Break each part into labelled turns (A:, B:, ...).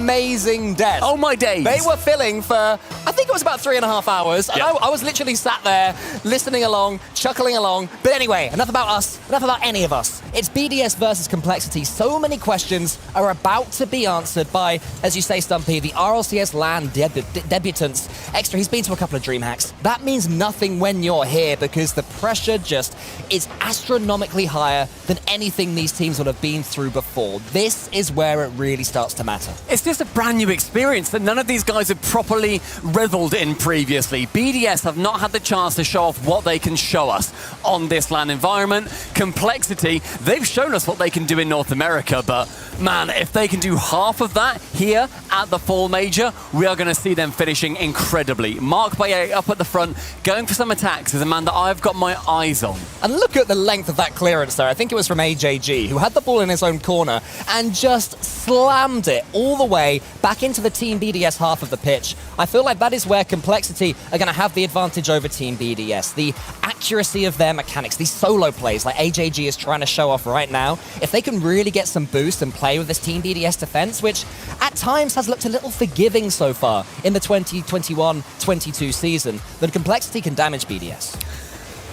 A: amazing death.
B: Oh my days.
A: They were filling for, I think it was about 3.5 hours. And
B: Yeah.
A: I was literally sat there, listening along, chuckling along. But anyway, enough about us, enough about any of us. It's BDS versus Complexity. So many questions are about to be answered by, as you say, Stumpy, the RLCS LAN debutants. Extra, he's been to a couple of DreamHacks. That means nothing when you're here because the pressure just is astronomically higher than anything these teams would have been through before. This is where it really starts to matter.
B: It's just a brand new experience that none of these guys have properly reveled in previously. BDS have not had the chance to show off what they can show us on this LAN environment. Complexity, they've shown us what they can do in North America, but man, if they can do half of that here at the Fall Major, we are going to see them finishing incredibly. Mark Baye up at the front, going for some attacks is a man that I've got my eyes on.
A: And look at the length of that clearance there. I think it was from AJG, who had the ball in his own corner and just slammed it all the way back into the Team BDS half of the pitch. I feel like that is where Complexity are going to have the advantage over Team BDS. The accuracy of their mechanics, these solo plays like AJG is trying to show off right now. If they can really get some boost and play with this Team BDS defense, which at times has looked a little forgiving so far in the 2021-22 season, then Complexity can damage BDS.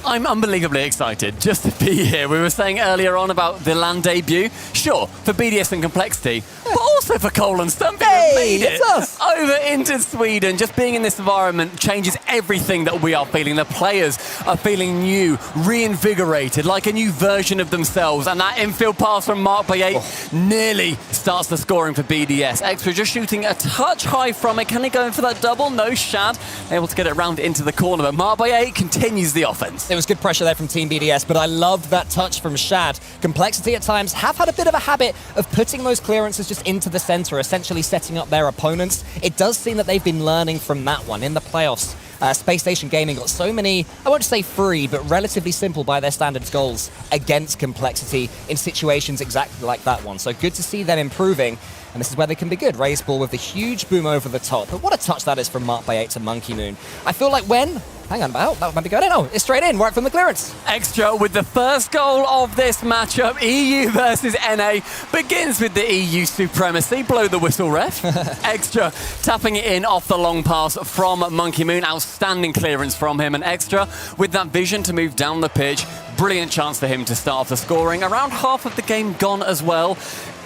B: I'm unbelievably excited just to be here. We were saying earlier on about the LAN debut. Sure, for BDS and Complexity, but also for Cole and Stumpy.
A: Hey,
B: Made it
A: it's us.
B: over into Sweden. Just being in this environment changes everything that we are feeling. The players are feeling new, reinvigorated, like a new version of themselves. And that infield pass from Mark Baye nearly starts the scoring for BDS. Extra just shooting a touch high from it. Can he go in for that double? No, Shad able to get it round into the corner. But Mark Baye continues the offense.
A: It was good pressure there from Team BDS, but I loved that touch from Shad. Complexity at times have had a bit of a habit of putting those clearances just into the center, essentially setting up their opponents. It does seem that they've been learning from that one in the playoffs. Space Station Gaming got so many, I won't say free, but relatively simple by their standards goals against Complexity in situations exactly like that one. So good to see them improving. And this is where they can be good. Raise ball with the huge boom over the top. But what a touch that is from Mark Baye to Monkey Moon. I feel like when... Hang on, that might be going in. Oh, it's straight in, right from the clearance.
B: Extra with the first goal of this matchup. EU versus NA begins with the EU supremacy. Blow the whistle, ref. Extra tapping it in off the long pass from Monkey Moon. Outstanding clearance from him. And Extra with that vision to move down the pitch. Brilliant chance for him to start off the scoring. Around half of the game gone as well.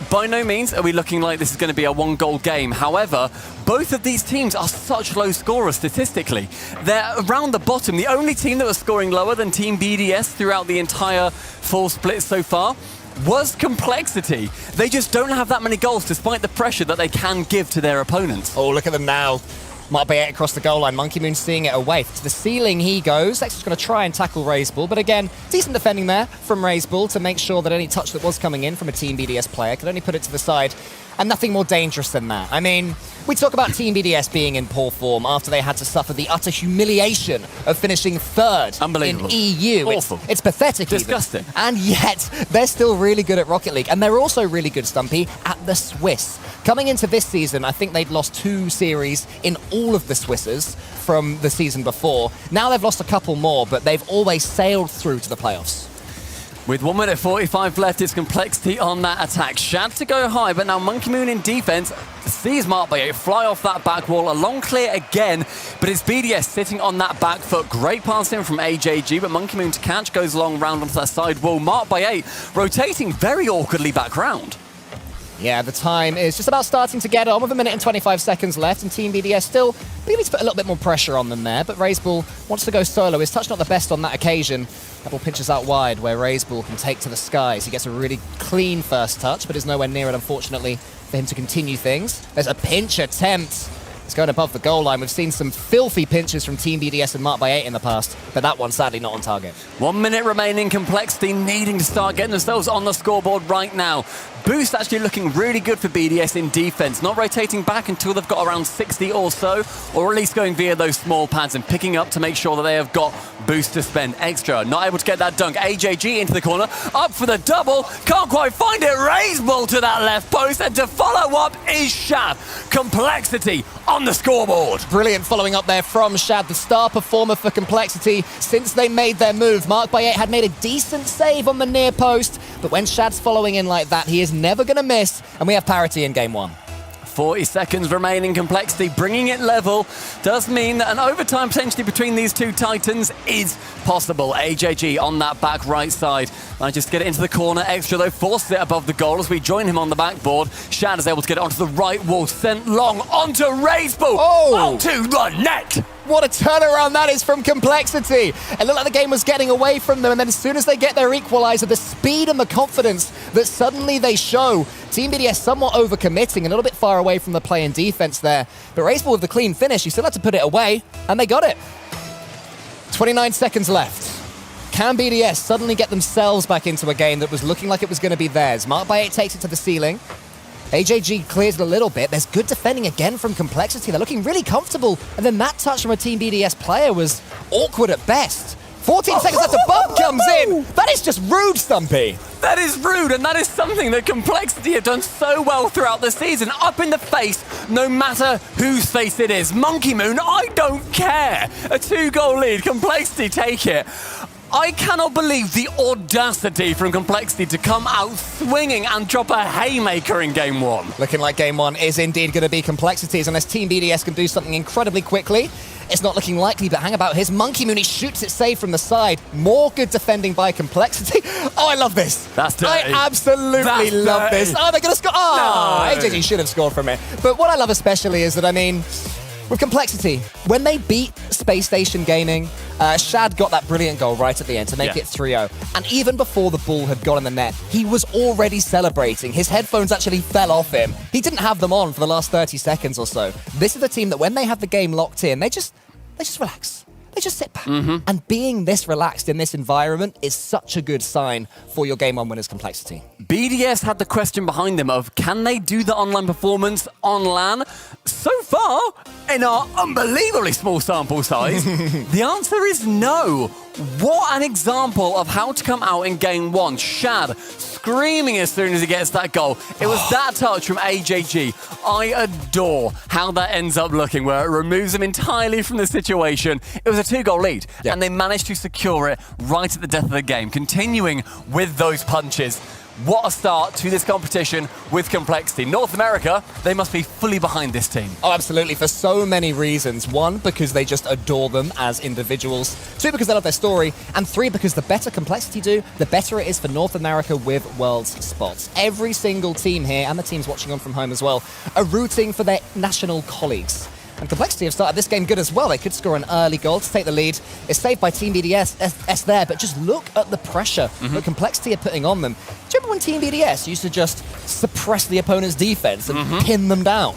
B: By no means are we looking like this is going to be a one-goal game. However, both of these teams are such low scorers statistically. They're around the bottom. The only team that was scoring lower than Team BDS throughout the entire full split so far was Complexity. They just don't have that many goals despite the pressure that they can give to their opponents.
A: Oh, look at them now. Mark Baye across the goal line. Monkey Moon seeing it away. To the ceiling he goes. Extra's going to try and tackle Raise Ball. But again, decent defending there from Raise Ball to make sure that any touch that was coming in from a Team BDS player could only put it to the side. And nothing more dangerous than that. I mean, we talk about Team BDS being in poor form after they had to suffer the utter humiliation of finishing third in EU.
B: Awful.
A: It's pathetic.
B: Disgusting.
A: Even. And yet, they're still really good at Rocket League. And they're also really good, Stumpy, at the Swiss. Coming into this season, I think they'd lost 2 series in all of the Swisses from the season before. Now they've lost a couple more, but they've always sailed through to the playoffs.
B: With 1 minute 45 left, it's Complexity on that attack. Shad to go high, but now Monkey Moon in defense sees Mark Baye fly off that back wall. A long clear again, but it's BDS sitting on that back foot. Great pass in from AJG, but Monkey Moon to catch, goes long round onto that side wall. Mark Baye rotating very awkwardly back round.
A: Yeah, the time is just about starting to get on with 1 minute and 25 seconds left, and Team BDS still needs to put a little bit more pressure on them there, but Raise Ball wants to go solo. His touch not the best on that occasion. That ball pinches out wide where Raise Ball can take to the skies. He gets a really clean first touch, but is nowhere near it, unfortunately, for him to continue things. There's a pinch attempt. It's going above the goal line. We've seen some filthy pinches from Team BDS and Mark Baye in the past, but that one sadly not on target.
B: 1 minute remaining. Complexity needing to start getting themselves on the scoreboard right now. Boost actually looking really good for BDS in defense, not rotating back until they've got around 60 or so, or at least going via those small pads and picking up to make sure that they have got boost to spend. Extra, not able to get that dunk. AJG into the corner, up for the double, can't quite find it. Raise ball to that left post, and to follow up is Shad. Complexity on the scoreboard.
A: Brilliant following up there from Shad, the star performer for Complexity since they made their move. Mark Baye had made a decent save on the near post, but when Shad's following in like that, he is never going to miss, and we have parity in game 1.
B: 40 seconds remaining. Complexity bringing it level does mean that an overtime potentially between these two titans is possible. AJG on that back right side. I just get it into the corner. Extra though forces it above the goal as we join him on the backboard. Shad is able to get it onto the right wall. Sent long onto Raiseball. Onto the net.
A: What a turnaround that is from Complexity. It looked like the game was getting away from them, and then as soon as they get their equalizer, the speed and the confidence that suddenly they show. Team BDS somewhat overcommitting, a little bit far away from the play and defense there. But Raiseball with the clean finish, you still had to put it away, and they got it. 29 seconds left. Can BDS suddenly get themselves back into a game that was looking like it was going to be theirs? Mark by 8 takes it to the ceiling. AJG clears it a little bit. There's good defending again from Complexity. They're looking really comfortable. And then that touch from a Team BDS player was awkward at best. 14 seconds left, a bump comes in. That is just rude, Stumpy.
B: That is rude, and that is something that Complexity have done so well throughout the season. Up in the face, no matter whose face it is. Monkey Moon, I don't care. A 2-goal lead, Complexity take it. I cannot believe the audacity from Complexity to come out swinging and drop a haymaker in Game 1.
A: Looking like Game 1 is indeed going to be Complexity's, unless Team BDS can do something incredibly quickly. It's not looking likely, but hang about his Monkey Moon. He shoots it safe from the side. More good defending by Complexity. Oh, I love this.
B: That's dirty.
A: I absolutely love this. Oh, they're going to score. Oh,
B: No.
A: AJG should have scored from it. But what I love especially is that, I mean, with Complexity, when they beat Space Station Gaming, Shad got that brilliant goal right at the end to make it 3-0. And even before the ball had gone in the net, he was already celebrating. His headphones actually fell off him. He didn't have them on for the last 30 seconds or so. This is the team that when they have the game locked in, they just relax. They just sit back. And being this relaxed in this environment is such a good sign for your Game 1 winners, Complexity.
B: BDS had the question behind them of, can they do the online performance on LAN? So far, in our unbelievably small sample size, the answer is no. What an example of how to come out in Game 1. Shad screaming as soon as he gets that goal. It was that touch from AJG. I adore how that ends up looking, where it removes him entirely from the situation. It was a 2-goal lead, and they managed to secure it right at the death of the game, continuing with those punches. What a start to this competition with Complexity. North America, they must be fully behind this team.
A: Oh, absolutely, for so many reasons. 1, because they just adore them as individuals. 2, because they love their story. And 3, because the better Complexity do, the better it is for North America with Worlds spots. Every single team here, and the teams watching on from home as well, are rooting for their national colleagues. And Complexity have started this game good as well. They could score an early goal to take the lead. It's saved by Team BDS there, but just look at the pressure that Complexity are putting on them. Do you remember when Team BDS used to just suppress the opponent's defense and pin them down?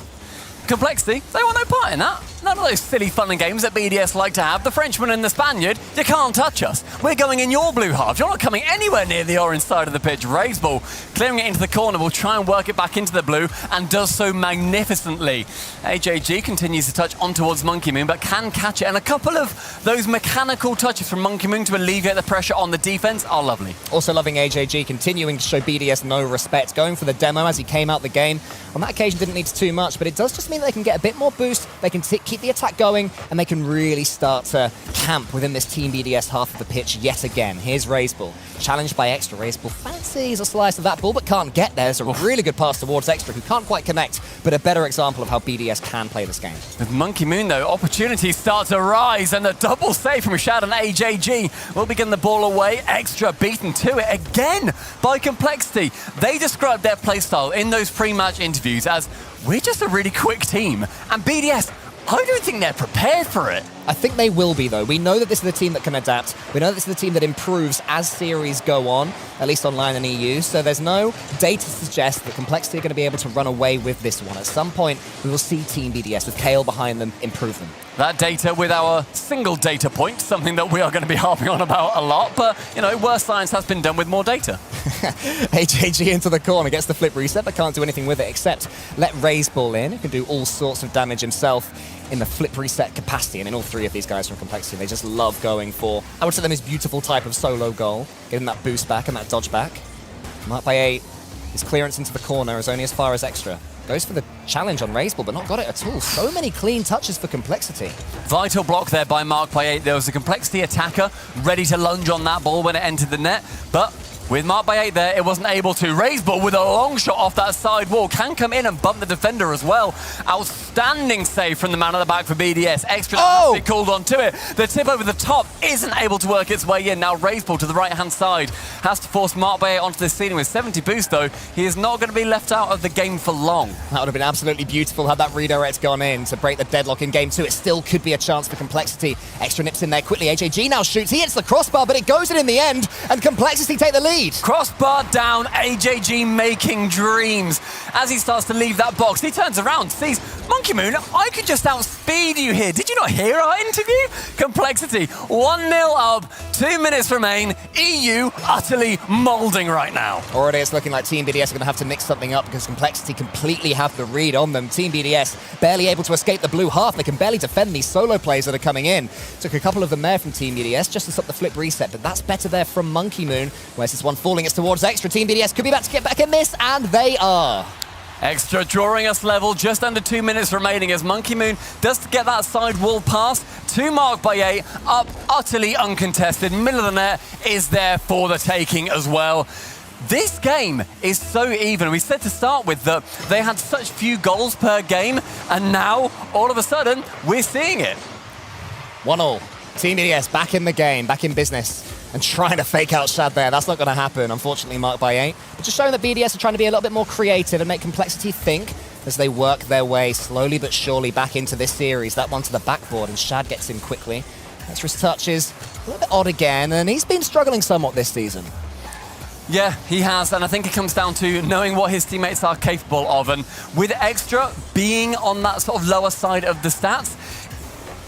B: Complexity, they want no part in that. None of those silly fun and games that BDS like to have. The Frenchman and the Spaniard, you can't touch us. We're going in your blue half. You're not coming anywhere near the orange side of the pitch. Raiseball clearing it into the corner, will try and work it back into the blue, and does so magnificently. AJG continues to touch on towards Monkey Moon, but can catch it. And a couple of those mechanical touches from Monkey Moon to alleviate the pressure on the defense are lovely.
A: Also loving AJG continuing to show BDS no respect, going for the demo as he came out the game. On that occasion, didn't need too much, but it does just mean that they can get a bit more boost, they can keep the attack going, and they can really start to camp within this Team BDS half of the pitch yet again. Here's Raiseball, challenged by Extra. Raiseball fancies a slice of that ball, but can't get there. There's a really good pass towards Extra, who can't quite connect, but a better example of how BDS can play this game.
B: With Monkey Moon, though, opportunities start to rise, and the double save from Shad and AJG will begin the ball away. Extra beaten to it again by Complexity. They described their playstyle in those pre-match interviews as, we're just a really quick team, and BDS, I don't think they're prepared for it.
A: I think they will be, though. We know that this is the team that can adapt. We know that this is the team that improves as series go on, at least online and EU. So there's no data to suggest that Complexity are going to be able to run away with this one. At some point, we will see Team BDS with Kale behind them improve them.
B: That data with our single data point, something that we are going to be harping on about a lot, but, you know, worse science has been done with more data.
A: AJG into the corner, gets the flip reset, but can't do anything with it except let Raiseball in, who can do all sorts of damage himself in the flip reset capacity. And in all 3 of these guys from Complexity, they just love going for, I would say, the most beautiful type of solo goal, getting that boost back and that dodge back. Marked by 8, his clearance into the corner is only as far as Extra. Goes for the challenge on Raiseball, but not got it at all. So many clean touches for Complexity.
B: Vital block there by Mark by 8. There was a Complexity attacker ready to lunge on that ball when it entered the net, but With Mark by 8 there, it wasn't able to. Raiseball with a long shot off that side wall. Can come in and bump the defender as well. Outstanding save from the man at the back for BDS. Extra has to be called onto it. The tip over the top isn't able to work its way in. Now Raiseball to the right-hand side has to force Mark by 8 onto the ceiling with 70 boost, though. He is not going to be left out of the game for long.
A: That would have been absolutely beautiful had that redirect gone in to break the deadlock in game 2. It still could be a chance for Complexity. Extra nips in there quickly. AJG now shoots. He hits the crossbar, but it goes in the end, and Complexity take the lead.
B: Crossbar down, AJG making dreams. As he starts to leave that box, he turns around, sees Monkey Moon, I could just outspeed you here. Did you not hear our interview? Complexity, 1-0 up, 2 minutes remain. EU utterly moulding right now.
A: Already it's looking like Team BDS are going to have to mix something up because Complexity completely have the read on them. Team BDS barely able to escape the blue half. They can barely defend these solo plays that are coming in. Took a couple of them there from Team BDS just to stop the flip reset, but that's better there from Monkey Moon. Where's this one falling? It's towards Extra. Team BDS could be about to get back in this, and they are.
B: Extra drawing us level, just under 2 minutes remaining as Monkey Moon does get that side wall pass to Mark by 8, up utterly uncontested. Middle of the net is there for the taking as well. This game is so even. We said to start with that they had such few goals per game, and now, all of a sudden, we're seeing it.
A: 1-1. Team BDS back in the game, back in business, and trying to fake out Shad there. That's not going to happen, unfortunately, Mark by 8. But just showing that BDS are trying to be a little bit more creative and make Complexity think as they work their way slowly but surely back into this series. That one to the backboard, and Shad gets in quickly. Extra's touch is a little bit odd again, and he's been struggling somewhat this season.
B: Yeah, he has, and I think it comes down to knowing what his teammates are capable of. And with Extra being on that sort of lower side of the stats,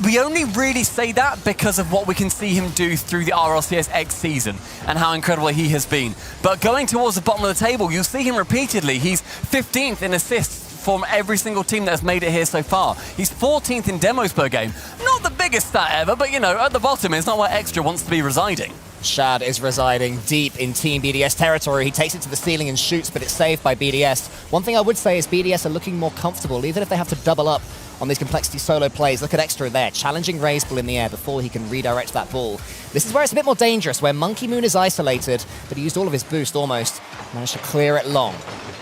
B: we only really say that because of what we can see him do through the RLCS X season and how incredible he has been. But going towards the bottom of the table, you'll see him repeatedly. He's 15th in assists from every single team that has made it here so far. He's 14th in demos per game. Not the biggest stat ever, but you know, at the bottom is not where Extra wants to be residing.
A: Shad is residing deep in Team BDS territory. He takes it to the ceiling and shoots, but it's saved by BDS. One thing I would say is BDS are looking more comfortable, even if they have to double up on these Complexity solo plays. Look at Extra there, challenging Raiseball in the air before he can redirect that ball. This is where it's a bit more dangerous, where Monkey Moon is isolated, but he used all of his boost almost. Managed to clear it long.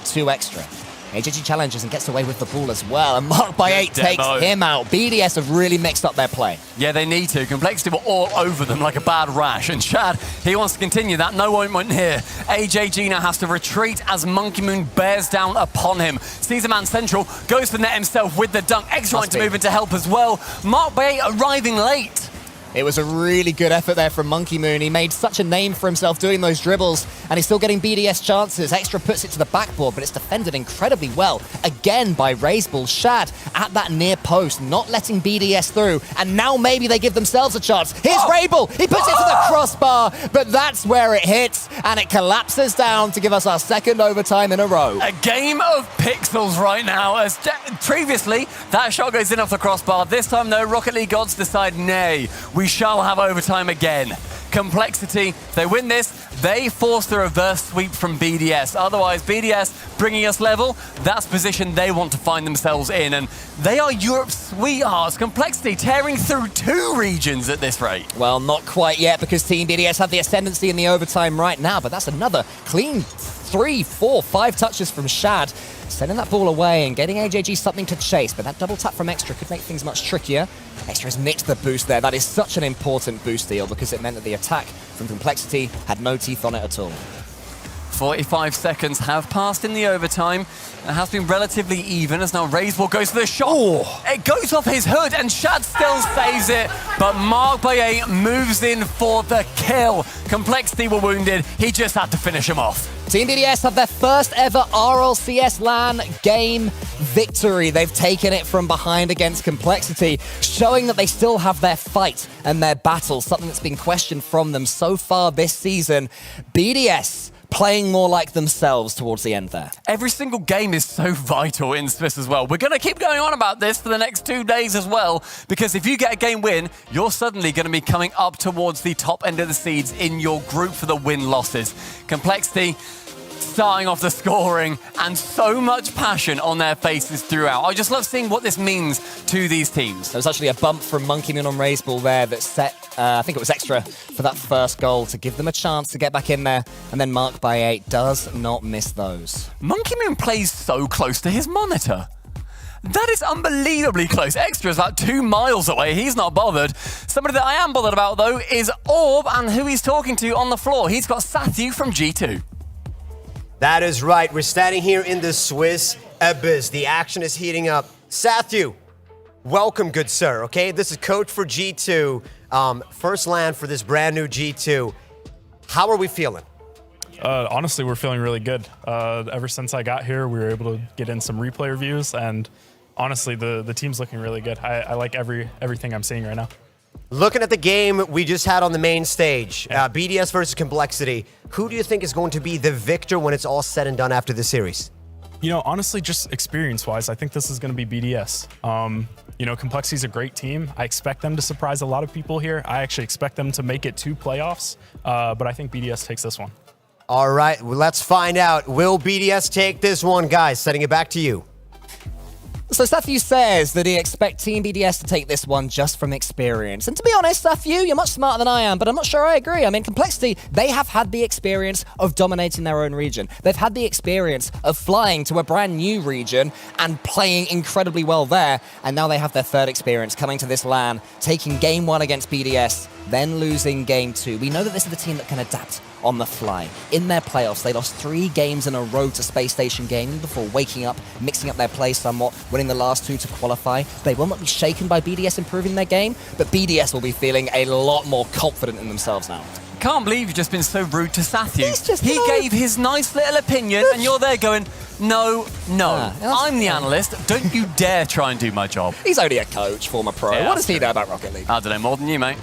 A: 2 Extra. AJG challenges and gets away with the ball as well, and Mark by 8 takes him out. BDS have really mixed up their play.
B: Yeah, they need to. Complexity were all over them like a bad rash, and Shad, he wants to continue that. No one went here. AJG now has to retreat as Monkey Moon bears down upon him. Sees a man central, goes for net himself with the dunk. Extra trying to move in to help as well. Mark by 8 arriving late.
A: It was a really good effort there from Monkey Moon. He made such a name for himself doing those dribbles, and he's still getting BDS chances. Extra puts it to the backboard, but it's defended incredibly well. Again by Raiseball. Shad at that near post, not letting BDS through, and now maybe they give themselves a chance. Here's Raiseball. He puts it to the crossbar, but that's where it hits, and it collapses down to give us our second overtime in a row.
B: A game of pixels right now, as previously that shot goes in off the crossbar. This time though, Rocket League gods decide nay. We shall have overtime again. Complexity, if they win this, they force the reverse sweep from BDS. Otherwise, BDS bringing us level, that's position they want to find themselves in. And they are Europe's sweethearts. Complexity tearing through 2 regions at this rate.
A: Well, not quite yet, because Team BDS have the ascendancy in the overtime right now, but that's another clean 3, 4, 5 touches from Shad. Sending that ball away and getting AJG something to chase, but that double tap from Extra could make things much trickier. Extra has nicked the boost there. That is such an important boost deal because it meant that the attack from Complexity had no teeth on it at all.
B: 45 seconds have passed in the overtime. It has been relatively even as now Raiseball goes for the shot. Oh. It goes off his hood and Shad still saves it, but Mark by 8 moves in for the kill. Complexity were wounded. He just had to finish him off.
A: Team BDS have their first ever RLCS LAN game victory. They've taken it from behind against Complexity, showing that they still have their fight and their battle, something that's been questioned from them so far this season. BDS playing more like themselves towards the end there.
B: Every single game is so vital in Swiss as well. We're going to keep going on about this for the next 2 days as well, because if you get a game win, you're suddenly going to be coming up towards the top end of the seeds in your group for the win-losses. Complexity, starting off the scoring, and so much passion on their faces throughout. I just love seeing what this means to these teams.
A: There was actually a bump from Monkey Moon on Raise Ball there that set, I think it was extra for that first goal to give them a chance to get back in there, and then Mark by 8 does not miss those.
B: Monkey Moon plays so close to his monitor. That is unbelievably close. Extra is about 2 miles away. He's not bothered. Somebody that I am bothered about, though, is Orb and who he's talking to on the floor. He's got Sathu from G2.
C: That is right. We're standing here in the Swiss Abyss. The action is heating up. Sathu, welcome, good sir, okay? This is coach for G2. First LAN for this brand new G2. How are we feeling?
D: Honestly, we're feeling really good. Ever since I got here, we were able to get in some replay reviews, and honestly, the team's looking really good. I like everything I'm seeing right now.
C: Looking at the game we just had on the main stage, BDS versus Complexity, who do you think is going to be the victor when it's all said and done after the series?
D: You know, honestly, just experience-wise, I think this is going to be BDS. You know, Complexity's a great team. I expect them to surprise a lot of people here. I actually expect them to make it to playoffs, but I think BDS takes this one.
C: All right, well, let's find out. Will BDS take this one, guys? Setting it back to you.
A: So Sathu says that he expects Team BDS to take this one just from experience. And to be honest, Sathu, you're much smarter than I am, but I'm not sure I agree. I mean, Complexity, they have had the experience of dominating their own region. They've had the experience of flying to a brand new region and playing incredibly well there. And now they have their third experience coming to this LAN, taking game 1 against BDS, then losing game 2. We know that this is the team that can adapt on the fly. In their playoffs, they lost 3 games in a row to Space Station Gaming before waking up, mixing up their play somewhat, winning the last 2 to qualify. They will not be shaken by BDS improving their game, but BDS will be feeling a lot more confident in themselves now.
B: Can't believe you've just been so rude to Sathu.
A: He's just,
B: he gave his nice little opinion, and you're there going, no, I'm the analyst. Don't you dare try and do my job.
A: He's only a coach, former pro.
B: Yeah,
A: What does he know about Rocket League?
B: I don't know, more than you, mate.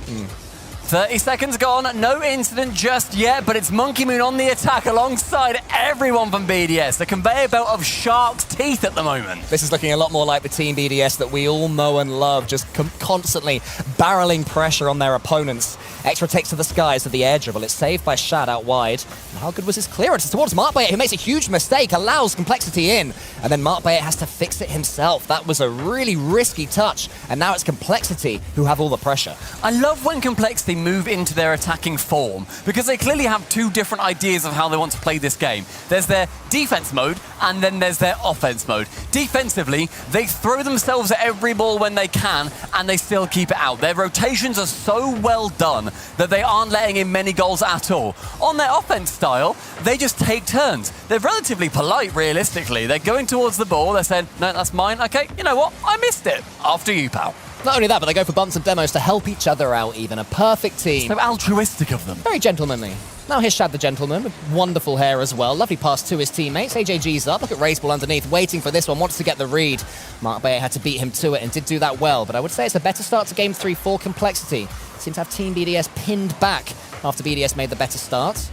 B: 30 seconds gone, no incident just yet, but it's Monkey Moon on the attack alongside everyone from BDS. The conveyor belt of shark's teeth at the moment.
A: This is looking a lot more like the Team BDS that we all know and love, just constantly barreling pressure on their opponents. Extra takes to the skies of the air dribble. It's saved by Shad out wide. And how good was his clearance? It's towards Mark Bayet, who makes a huge mistake, allows Complexity in, and then Mark Bayet has to fix it himself. That was a really risky touch, and now it's Complexity who have all the pressure.
B: I love when Complexity move into their attacking form, because they clearly have 2 different ideas of how they want to play this game. There's their defense mode, and then there's their offense mode. Defensively, they throw themselves at every ball when they can, and they still keep it out. Their rotations are so well done that they aren't letting in many goals at all. On their offense style, they just take turns. They're relatively polite, realistically. They're going towards the ball, they're saying, no, that's mine. Okay, you know what? I missed it. After you, pal.
A: Not only that, but they go for bumps and demos to help each other out even. A perfect team.
B: So altruistic of them.
A: Very gentlemanly. Now here's Shad the Gentleman with wonderful hair as well. Lovely pass to his teammates. AJG's up. Look at Raise Ball underneath, waiting for this one. Wants to get the read. Mark Bayet had to beat him to it and did do that well. But I would say it's a better start to Game 3 for Complexity. Seems to have Team BDS pinned back after BDS made the better start.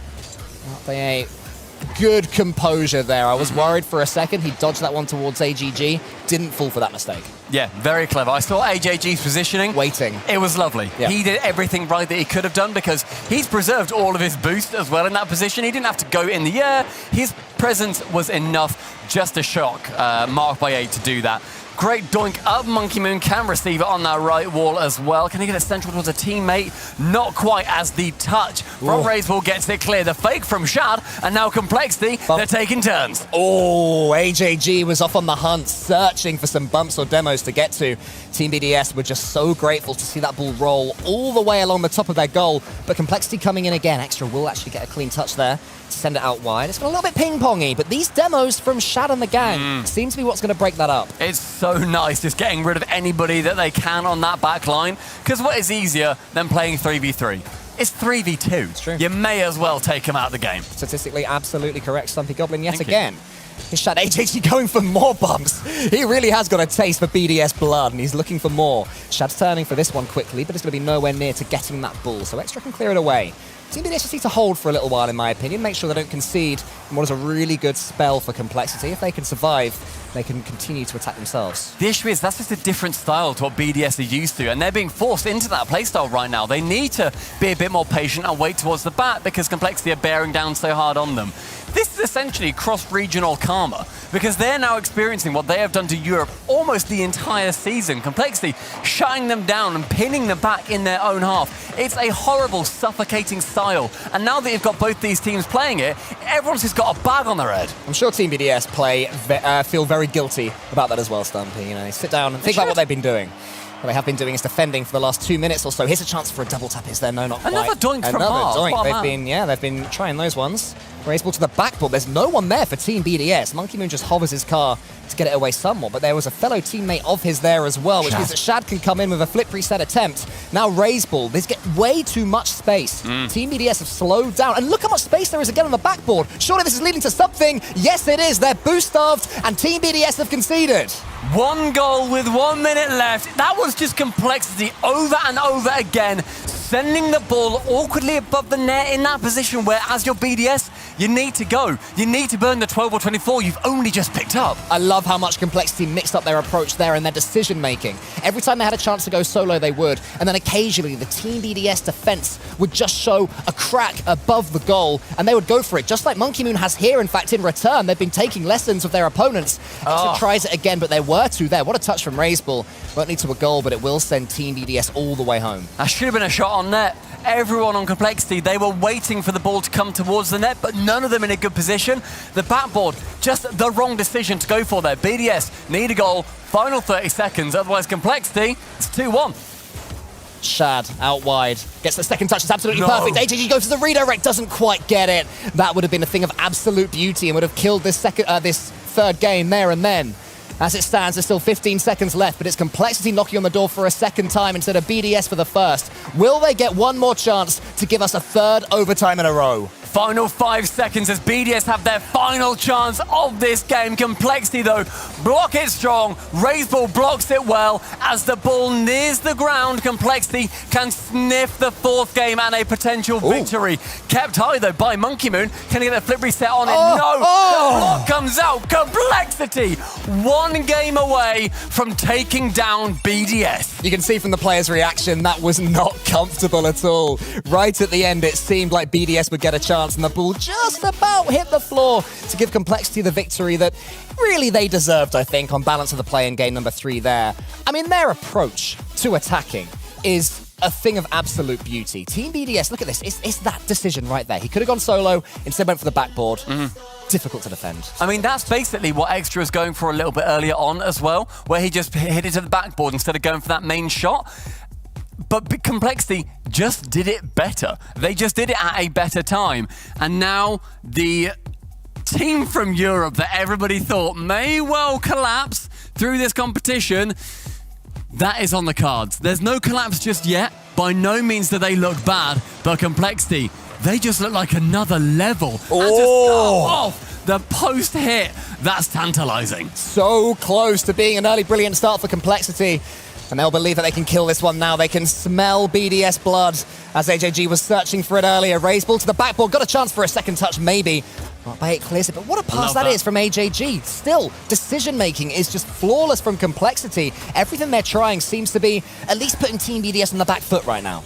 A: Mark Bayet, good composure there. I was worried for a second. He dodged that one towards AGG. Didn't fall for that mistake.
B: Yeah, very clever. I saw AJG's positioning.
A: Waiting.
B: It was lovely.
A: Yeah.
B: He did everything right that he could have done because he's preserved all of his boost as well in that position. He didn't have to go in the air. His presence was enough just to shock Mark Bayet to do that. Great doink up. Monkey Moon can receive it on that right wall as well. Can he get it central towards a teammate? Not quite, as the touch from Raise Ball gets it clear. The fake from Shad, and now Complexity, they're taking turns.
A: Oh, AJG was off on the hunt, searching for some bumps or demos to get to. Team BDS were just so grateful to see that ball roll all the way along the top of their goal, but Complexity coming in again. Extra will actually get a clean touch there to send it out wide. It's got a little bit ping-pongy, but these demos from Shad and the gang seem to be what's going to break that up.
B: It's so nice just getting rid of anybody that they can on that back line, because what is easier than playing 3v3? It's 3v2.
A: It's true.
B: You may as well take him out of the game.
A: Statistically absolutely correct, Stumpy Goblin yet
B: Thank you.
A: again. His Shad AJG going for more bumps. He really has got a taste for BDS blood, and he's looking for more. Shad's turning for this one quickly, but it's going to be nowhere near to getting that ball, so Extra can clear it away. Team BDS just need to hold for a little while, in my opinion, make sure they don't concede in what is a really good spell for Complexity. If they can survive, they can continue to attack themselves.
B: The issue is that's just a different style to what BDS are used to, and they're being forced into that playstyle right now. They need to be a bit more patient and wait towards the back because Complexity are bearing down so hard on them. This is essentially cross-regional karma, because they're now experiencing what they have done to Europe almost the entire season. Complexity shutting them down and pinning them back in their own half. It's a horrible, suffocating style. And now that you've got both these teams playing it, everyone's just got a bag on their head.
A: I'm sure Team BDS feel very guilty about that as well, Stumpy. You know, they sit down and think about what they've been doing. What they have been doing is defending for the last 2 minutes or so. Here's a chance for a double tap. Is there? No, not quite.
B: Another doink from Mars.
A: Doink. They've been trying those ones. Raiseball to the backboard. There's no one there for Team BDS. Monkey Moon just hovers his car to get it away somewhat, but there was a fellow teammate of his there as well, which means that Shad can come in with a flip reset attempt. Now Raiseball, they get way too much space. Team BDS have slowed down, and look how much space there is again on the backboard. Surely this is leading to something. Yes, it is. They're boost starved, and Team BDS have conceded.
B: 1 goal with 1 minute left. That was just Complexity over and over again, sending the ball awkwardly above the net in that position where, as your BDS, you need to go. You need to burn the 12 or 24 you've only just picked up.
A: I love how much Complexity mixed up their approach there and their decision-making. Every time they had a chance to go solo, they would. And then occasionally, the Team BDS defense would just show a crack above the goal, and they would go for it, just like Monkey Moon has here. In fact, in return, they've been taking lessons of their opponents. Extra tries it again, but there were 2 there. What a touch from Raiseball. Won't lead to a goal, but it will send Team BDS all the way home.
B: That should have been a shot on net. Everyone on Complexity, they were waiting for the ball to come towards the net, but none of them in a good position. The backboard, just the wrong decision to go for there. BDS need a goal, final 30 seconds, otherwise Complexity, it's 2-1.
A: Shad out wide, gets the second touch, it's absolutely perfect. AJG goes to the redirect, doesn't quite get it. That would have been a thing of absolute beauty and would have killed this third game there and then. As it stands, there's still 15 seconds left, but it's Complexity knocking on the door for a second time instead of BDS for the first. Will they get one more chance to give us a third overtime in a row?
B: Final 5 seconds as BDS have their final chance of this game. Complexity, though, block it strong. Raiseball blocks it well. As the ball nears the ground, Complexity can sniff the 4th game and a potential victory. Kept high, though, by Monkey Moon. Can he get a flip reset on it? No! The block comes out. Complexity, 1 game away from taking down BDS.
A: You can see from the players' reaction, that was not comfortable at all. Right at the end, it seemed like BDS would get a chance, and the ball just about hit the floor to give Complexity the victory that really they deserved, I think, on balance of the play in game number 3 there. I mean, their approach to attacking is a thing of absolute beauty. Team BDS, look at this. It's that decision right there. He could have gone solo, instead went for the backboard. Difficult to defend.
B: I mean, that's basically what Extra is going for a little bit earlier on as well, where he just hit it to the backboard instead of going for that main shot. But Complexity just did it better. They just did it at a better time. And now the team from Europe that everybody thought may well collapse through this competition, that is on the cards. There's no collapse just yet. By no means do they look bad, but Complexity, they just look like another level. And to start off the post hit, that's tantalizing.
A: So close to being an early brilliant start for Complexity. And they'll believe that they can kill this one now. They can smell BDS blood as AJG was searching for it earlier. Raiseball to the backboard, got a chance for a second touch, maybe. Not by it clears it, but what a pass that is from AJG. Still, decision-making is just flawless from Complexity. Everything they're trying seems to be at least putting Team BDS on the back foot right now.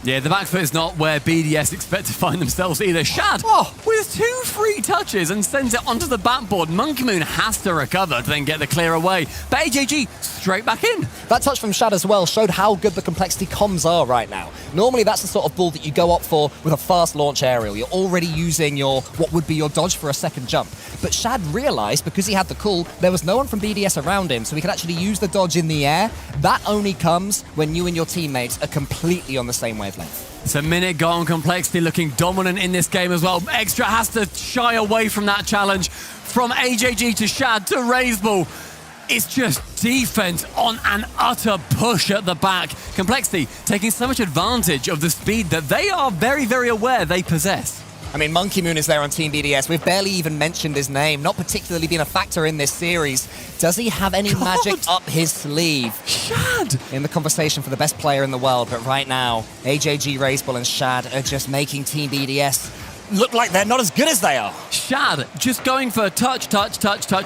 B: Yeah, the back foot is not where BDS expect to find themselves either. Shad with 2 free touches and sends it onto the backboard. Monkey Moon has to recover to then get the clear away. But AJG straight back in.
A: That touch from Shad as well showed how good the Complexity comms are right now. Normally that's the sort of ball that you go up for with a fast launch aerial. You're already using what would be your dodge for a second jump. But Shad realized, because he had the call, there was no one from BDS around him, so he could actually use the dodge in the air. That only comes when you and your teammates are completely on the same wavelength.
B: It's a minute gone. Complexity looking dominant in this game as well. Extra has to shy away from that challenge. From AJG to Shad to Raiseball. It's just defense on an utter push at the back. Complexity taking so much advantage of the speed that they are very, very aware they possess.
A: I mean, Monkey Moon is there on Team BDS. We've barely even mentioned his name, not particularly been a factor in this series. Does he have any magic up his sleeve?
B: Shad!
A: In the conversation for the best player in the world, but right now, AJG, Raiseball and Shad are just making Team BDS look like they're not as good as they are.
B: Shad just going for touch,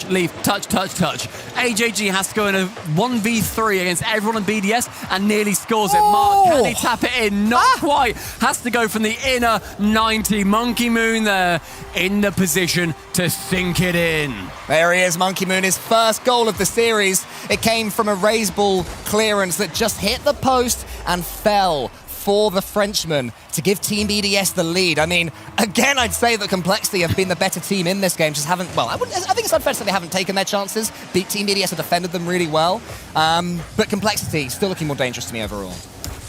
B: leave, touch. AJG has to go in a 1v3 against everyone in BDS and nearly scores it. Mark, can he tap it in? Not quite. Has to go from the inner 90. Monkey Moon there in the position to sink it in.
A: There he is, Monkey Moon, his first goal of the series. It came from a raise ball clearance that just hit the post and fell for the Frenchman to give Team BDS the lead. I mean, again, I'd say that Complexity have been the better team in this game, just haven't, well, I think it's unfair to say they haven't taken their chances. Team BDS have defended them really well, but Complexity still looking more dangerous to me overall.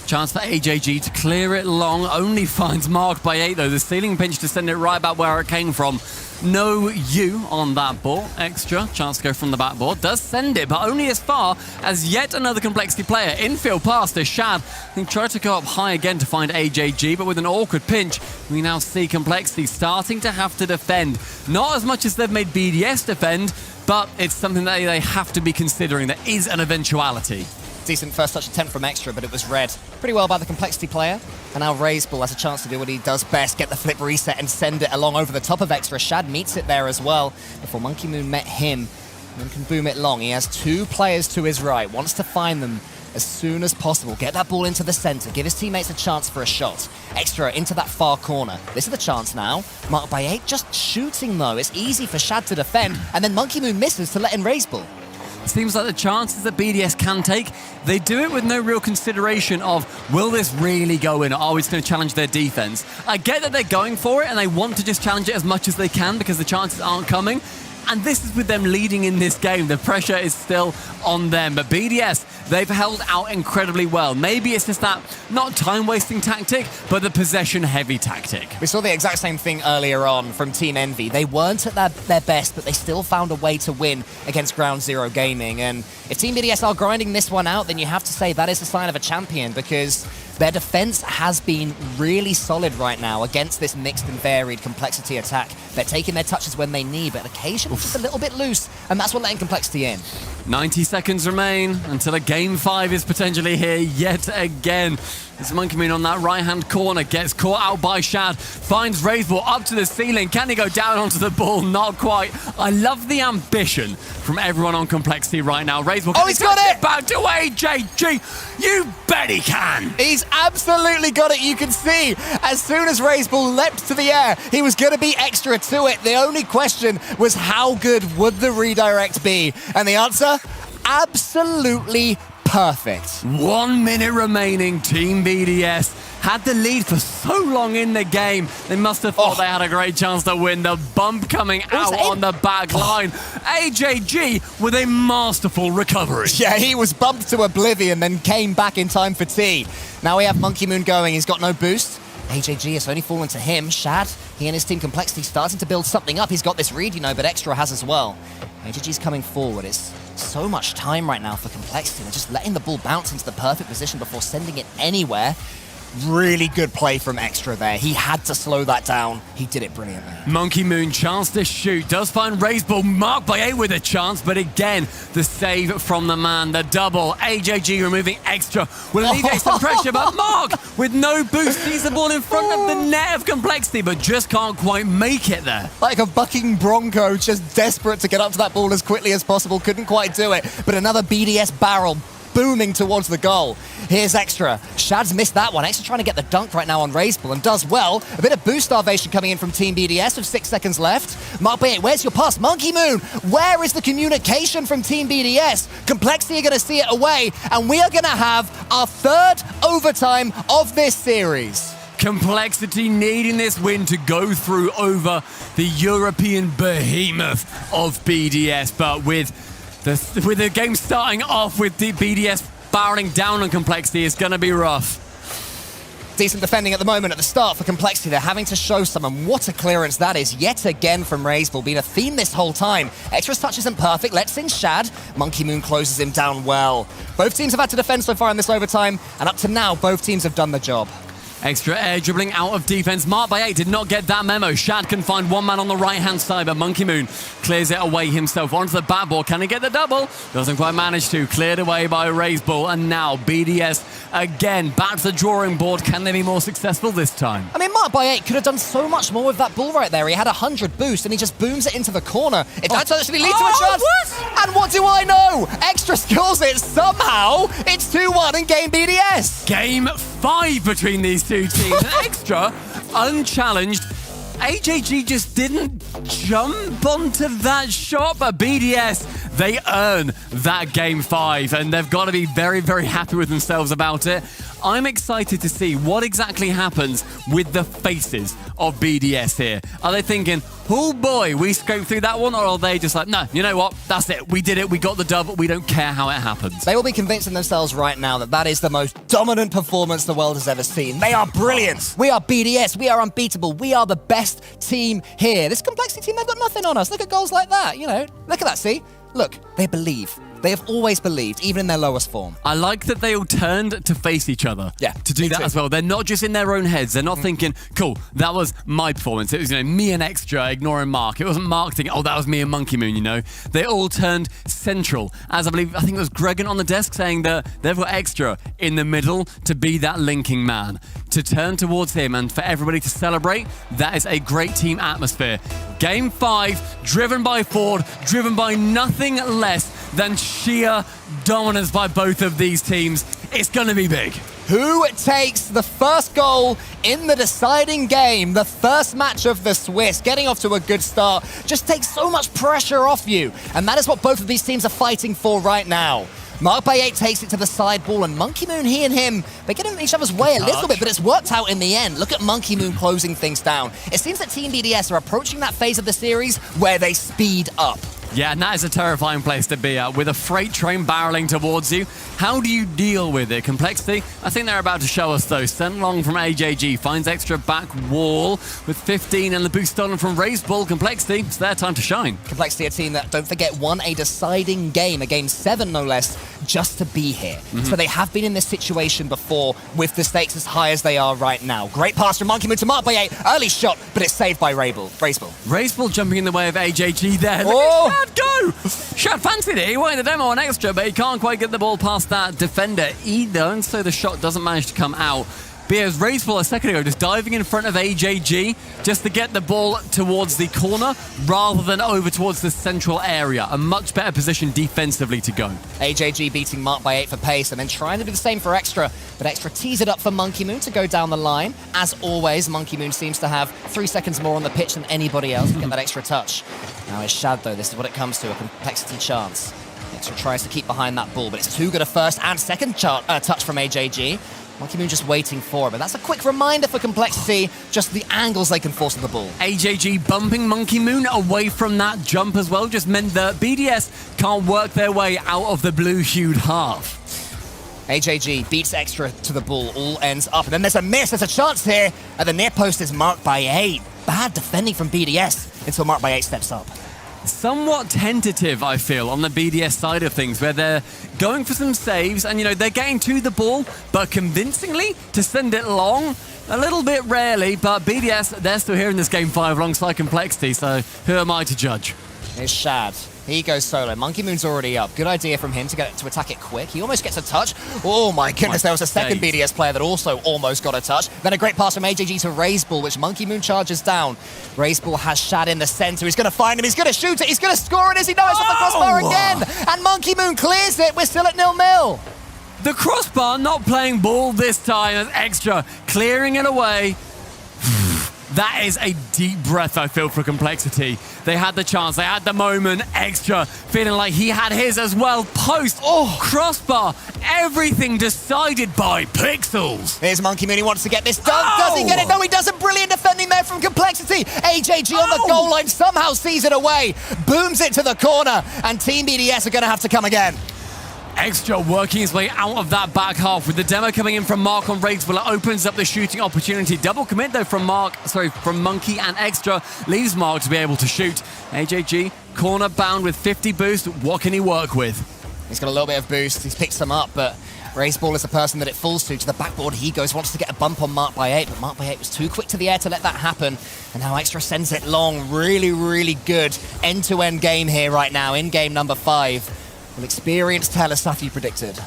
B: Chance for AJG to clear it long, only finds Mark by 8 though. The ceiling pinch to send it right back where it came from. No U on that ball. Extra chance to go from the backboard. Does send it, but only as far as yet another Complexity player. Infield pass to Shad. He tried to go up high again to find AJG, but with an awkward pinch, we now see Complexity starting to have to defend. Not as much as they've made BDS defend, but it's something that they have to be considering. There is an eventuality.
A: Decent first touch attempt from Extra, but it was read pretty well by the Complexity player. And now Raiseball has a chance to do what he does best, get the flip reset and send it along over the top of Extra. Shad meets it there as well before Monkey Moon met him and can boom it long. He has 2 players to his right, wants to find them as soon as possible. Get that ball into the center, give his teammates a chance for a shot. Extra into that far corner. This is the chance now. Marked by 8, just shooting though. It's easy for Shad to defend, and then Monkey Moon misses to let in Raiseball.
B: Seems like the chances that BDS can take, they do it with no real consideration of, will this really go in, or are we just going to challenge their defense? I get that they're going for it and they want to just challenge it as much as they can because the chances aren't coming. And this is with them leading in this game. The pressure is still on them. But BDS, they've held out incredibly well. Maybe it's just that, not time-wasting tactic, but the possession-heavy tactic.
A: We saw the exact same thing earlier on from Team Envy. They weren't at their best, but they still found a way to win against Ground Zero Gaming. And if Team BDS are grinding this one out, then you have to say that is a sign of a champion, because their defense has been really solid right now against this mixed and varied Complexity attack. They're taking their touches when they need, but occasionally just a little bit loose, and that's what letting Complexity in.
B: 90 seconds remain until a Game 5 is potentially here yet again. As Monkey Moon on that right-hand corner gets caught out by Shad, finds Raiseball up to the ceiling. Can he go down onto the ball? Not quite. I love the ambition from everyone on Complexity right now. Raiseball,
A: he's got it!
B: Back to AJG. You bet he can.
A: He's absolutely got it. You can see as soon as Raiseball leapt to the air, he was going to be extra to it. The only question was how good would the redirect be? And the answer, absolutely perfect.
B: 1 minute remaining. Team BDS had the lead for so long in the game. They must have thought they had a great chance to win. The bump coming out on the back line. AJG with a masterful recovery.
A: Yeah, he was bumped to oblivion, then came back in time for tea. Now we have Monkey Moon going. He's got no boost. AJG has only fallen to him. Shad, he and his team Complexity starting to build something up. He's got this read, but Extra has as well. AJG's coming forward. It's so much time right now for Complexity. They're just letting the ball bounce into the perfect position before sending it anywhere. Really good play from Extra there. He had to slow that down. He did it brilliantly.
B: Monkey Moon, chance to shoot. Does find Raiseball, marked by 8 with a chance, but again, the save from the man. The double. AJG removing Extra. Will alleviate some pressure, but Mark, with no boost, sees the ball in front of the net of Complexity, but just can't quite make it there.
A: Like a bucking bronco, just desperate to get up to that ball as quickly as possible. Couldn't quite do it, but another BDS barrel booming towards the goal. Here's Extra. Shad's missed that one. Extra trying to get the dunk right now on Raiseball and does well. A bit of boost starvation coming in from Team BDS with 6 seconds left. Mark B8, where's your pass? Monkey Moon, where is the communication from Team BDS? Complexity are going to see it away, and we are going to have our 3rd overtime of this series.
B: Complexity needing this win to go through over the European behemoth of BDS, but with the game starting off with the BDS barreling down on Complexity, is going to be rough.
A: Decent defending at the moment at the start for Complexity. They're having to show someone what a clearance that is yet again from Raiseball. Been a theme this whole time. Extra's touch isn't perfect. Lets in Shad. Monkey Moon closes him down well. Both teams have had to defend so far in this overtime, and up to now, both teams have done the job.
B: Extra air dribbling out of defense. Marked by 8 did not get that memo. Shad can find one man on the right-hand side, but Monkey Moon clears it away himself. Onto the backboard. Can he get the double? Doesn't quite manage to. Cleared away by Raiseball. And now BDS again back to the drawing board. Can they be more successful this time?
A: I mean, Marked by 8 could have done so much more with that ball right there. He had 100 boost and he just booms it into the corner. It does actually lead to a chance.
B: What?
A: And what do I know? Extra skills it somehow. It's 2-1 in game BDS.
B: Game 5 between these two teams. Extra, unchallenged. AJG just didn't jump onto that shot, but BDS, they earn that game 5, and they've got to be very, very happy with themselves about it. I'm excited to see what exactly happens with the faces of BDS here. Are they thinking, oh boy, we scoped through that one? Or are they just like, no, you know what? That's it. We did it. We got the dub. We don't care how it happens.
A: They will be convincing themselves right now that that is the most dominant performance the world has ever seen. They are brilliant. We are BDS. We are unbeatable. We are the best team here. This Complexity team, they've got nothing on us. Look at goals like that. You know, look at that. See? Look, they believe. They have always believed, even in their lowest form.
B: I like that they all turned to face each other.
A: Yeah,
B: to do that
A: too.
B: as well. They're not just in their own heads. They're not thinking, cool, that was my performance. It was, me and Extra ignoring Mark. It wasn't Mark thinking, oh, that was me and Monkey Moon, They all turned central. As I think it was Gregan on the desk saying that they've got Extra in the middle to be that linking man. To turn towards him and for everybody to celebrate, that is a great team atmosphere. Game 5, driven by Ford, driven by nothing less than sheer dominance by both of these teams. It's going to be big.
A: Who takes the first goal in the deciding game? The first match of the Swiss, getting off to a good start, just takes so much pressure off you. And that is what both of these teams are fighting for right now. Marked by 8 takes it to the side ball, and Monkey Moon, he and him, they get in each other's way a little bit, but it's worked out in the end. Look at Monkey Moon closing things down. It seems that Team BDS are approaching that phase of the series where they speed up.
B: Yeah, and that is a terrifying place to be at. With a freight train barreling towards you, how do you deal with it? Complexity, I think they're about to show us, though. Sent long from AJG, finds Extra back wall with 15 and the boost stolen from Raiseball. Complexity, it's their time to shine.
A: Complexity, a team that, don't forget, won a deciding game, a game 7 no less, just to be here. So they have been in this situation before with the stakes as high as they are right now. Great pass from Monkey Moon to Marked by 8, early shot, but it's saved by Raiseball.
B: Raiseball jumping in the way of AJG there.
A: Oh!
B: Look at Shad go! Shad fancied it. He wanted the demo on Extra, but he can't quite get the ball past that defender either, and so the shot doesn't manage to come out. Because Raiseball a second ago just diving in front of AJG just to get the ball towards the corner rather than over towards the central area. A much better position defensively to go.
A: AJG beating Marked by 8 for pace and then trying to do the same for Extra, but Extra tees it up for Monkey Moon to go down the line. As always, Monkey Moon seems to have 3 seconds more on the pitch than anybody else to get that extra touch. Now it's Shad, though. This is what it comes to, a Complexity chance. Extra tries to keep behind that ball, but it's too good a first and second touch from AJG. Monkey Moon just waiting for it, but that's a quick reminder for Complexity, just the angles they can force on the ball.
B: AJG bumping Monkey Moon away from that jump as well just meant that BDS can't work their way out of the blue-hued half.
A: AJG beats Extra to the ball, all ends up, and then there's a miss, there's a chance here, and the near post is Marked by 8. Bad defending from BDS until Marked by 8 steps up.
B: Somewhat tentative, I feel, on the BDS side of things, where they're going for some saves and, they're getting to the ball, but convincingly to send it long, a little bit rarely, but BDS, they're still here in this game 5 alongside Complexity, so who am I to judge?
A: Here's Shad. He goes solo. Monkey Moon's already up. Good idea from him to attack it quick. He almost gets a touch. Oh my goodness, there was a second BDS player that also almost got a touch. Then a great pass from AJG to Raiseball, which Monkey Moon charges down. Raiseball has Shad in the center. He's going to find him. He's going to shoot it. He's going to score it. As he knows off the crossbar again. And Monkey Moon clears it. We're still at 0-0.
B: The crossbar not playing ball this time as Extra clearing it away. That is a deep breath, I feel, for Complexity. They had the chance, they had the moment. Extra feeling like he had his as well. Post, crossbar, everything decided by pixels.
A: Here's Monkey Moon, he wants to get this done. Does he get it? No, he doesn't. Brilliant defending there from Complexity. AJG on the goal line somehow sees it away, booms it to the corner, and Team BDS are going to have to come again.
B: Extra working his way out of that back half with the demo coming in from Mark on Raiseball. It opens up the shooting opportunity. Double commit though from Monkey, and Extra leaves Mark to be able to shoot. AJG corner bound with 50 boost. What can he work with?
A: He's got a little bit of boost. He's picked some up, but Raised ball is the person that it falls to the backboard. He goes, wants to get a bump on Mark by 8, but Mark by 8 was too quick to the air to let that happen. And now Extra sends it long. Really, really good end-to-end game here right now in game number 5. Will experience tell us stuff you predicted?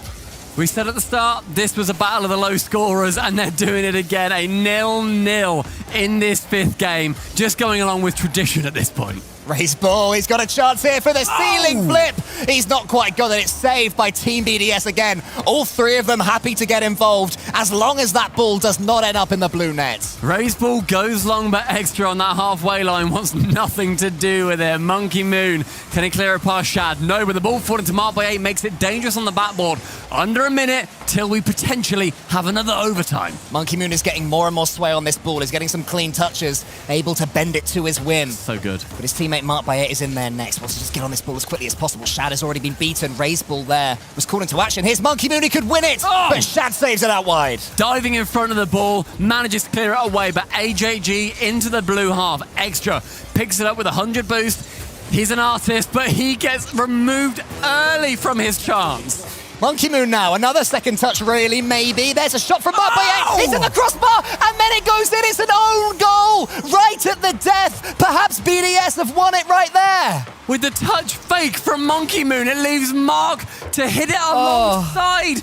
B: We said at the start, this was a battle of the low scorers, and they're doing it again. A 0-0 in this 5th game. Just going along with tradition at this point.
A: Raised ball, he's got a chance here for the ceiling flip. He's not quite got it. It's saved by Team BDS again. All 3 of them happy to get involved, as long as that ball does not end up in the blue net.
B: Raised ball goes long, but Extra on that halfway line wants nothing to do with it. Monkey Moon, can he clear it past Shad? No, but the ball falling to Mark by 8 makes it dangerous on the backboard. Under a minute till we potentially have another overtime.
A: Monkey Moon is getting more and more sway on this ball. He's getting some clean touches, able to bend it to his whim.
B: So good.
A: But his teammate Mark by 8 is in there next. Wants to just get on this ball as quickly as possible. Shad has already been beaten. Raised ball there was called into action. Here's Monkey Moon, he could win it, but Shad saves it out wide.
B: Diving in front of the ball, manages to clear it away, but AJG into the blue half. Extra picks it up with a 100 boost. He's an artist, but he gets removed early from his chance.
A: Monkey Moon now, another second touch really, maybe. There's a shot from Mark by 8. It's in the crossbar, and then it goes in. It's an own goal, right at the death. Perhaps BDS have won it right there.
B: With the touch fake from Monkey Moon, it leaves Mark to hit it alongside.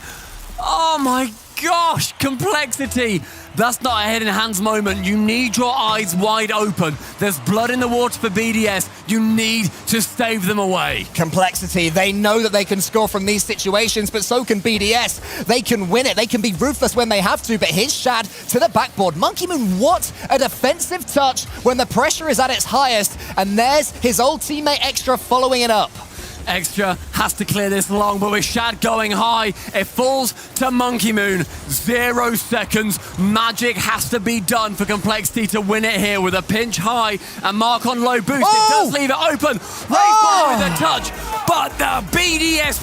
B: Oh my gosh, complexity. That's not a head in hands moment. You need your eyes wide open. There's blood in the water for BDS. You need to stave them away.
A: Complexity. They know that they can score from these situations, but so can BDS. They can win it. They can be ruthless when they have to, but here's Shad to the backboard. Monkey Moon, what a defensive touch when the pressure is at its highest, and there's his old teammate Extra following it up.
B: Extra has to clear this long, but with Shad going high, it falls to Monkey Moon. 0 seconds. Magic has to be done for Complexity to win it here with a pinch high and Mark on low boost. It does leave it open. Raised ball with a touch, but the BDS